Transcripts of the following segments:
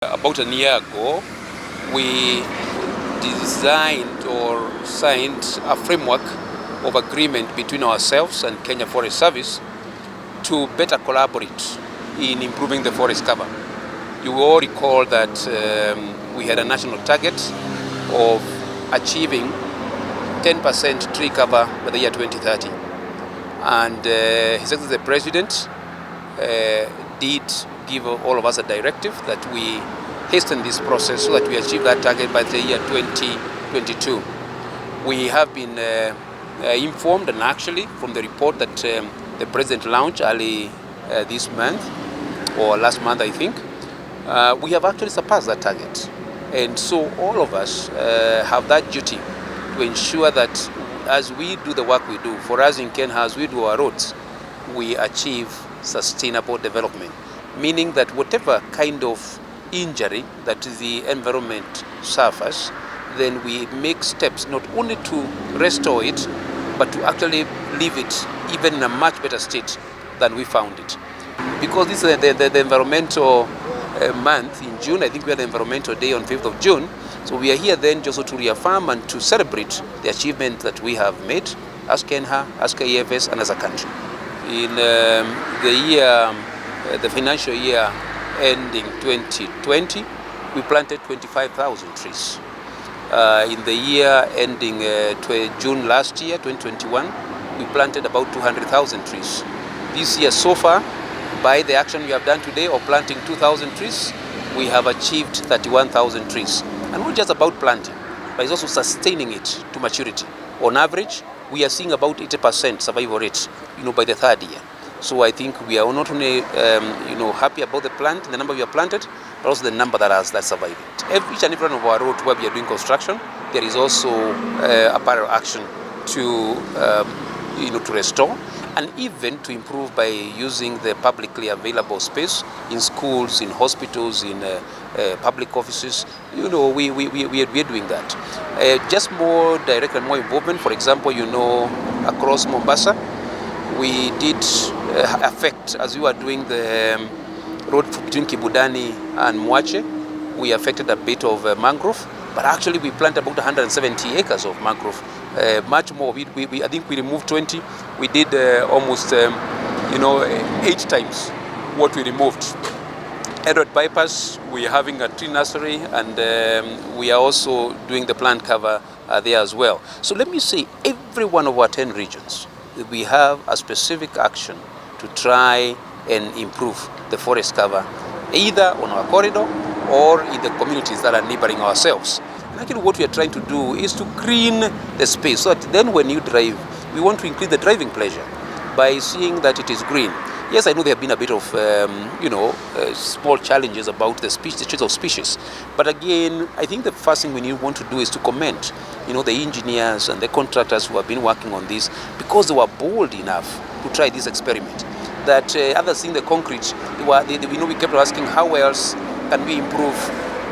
About a year ago, we designed or signed a framework of agreement between ourselves and Kenya Forest Service to better collaborate in improving the forest cover. You will all recall that we had a national target of achieving 10% tree cover by the year 2030. And His Excellency the President did give all of us a directive that we hasten this process so that we achieve that target by the year 2022. We have been informed, and actually from the report that the President launched early this month, or last month I think, we have actually surpassed that target. And so all of us have that duty to ensure that as we do the work we do, for us in KENHA, as we do our roads, we achieve sustainable development. Meaning that whatever kind of injury that the environment suffers, then we make steps not only to restore it, but to actually leave it even in a much better state than we found it. Because this is the environmental month in June. I think we had the Environmental Day on 5th of June. So we are here then just to reaffirm and to celebrate the achievement that we have made as KENHA, as KFS, and as a country. In the financial year ending 2020, we planted 25,000 trees. In the year ending June last year, 2021, we planted about 200,000 trees. This year so far, by the action we have done today of planting 2,000 trees, we have achieved 31,000 trees. And not just about planting, but it's also sustaining it to maturity. On average, we are seeing about 80% survival rate, by the third year. So I think we are not only, happy about the number we have planted, but also the number that's surviving. Each and every one of our roads where we are doing construction, there is also a parallel action to, to restore and even to improve by using the publicly available space in schools, in hospitals, in public offices. We are doing that. Just more direct and more involvement. For example, across Mombasa, we did affect, as we were doing the road between Kibudani and Mwache, we affected a bit of mangrove, but actually we planted about 170 acres of mangrove. Much more. I think we removed 20. We did almost 8 times what we removed. Edward bypass, we are having a tree nursery, and we are also doing the plant cover there as well. So let me say, every one of our 10 regions, we have a specific action to try and improve the forest cover, either on our corridor or in the communities that are neighboring ourselves. And actually what we are trying to do is to green the space, so that then when you drive, we want to increase the driving pleasure by seeing that it is green. Yes, I know there have been a bit of, small challenges about the change of species. But again, I think the first thing we want to do is to commend, the engineers and the contractors who have been working on this, because they were bold enough to try this experiment. That others seeing the concrete, we kept asking how else can we improve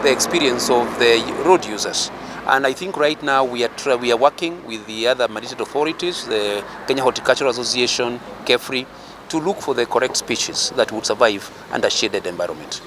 the experience of the road users. And I think right now we are working with the other mandated authorities, the Kenya Horticultural Association, KEFRI, to look for the correct species that would survive under shaded environment.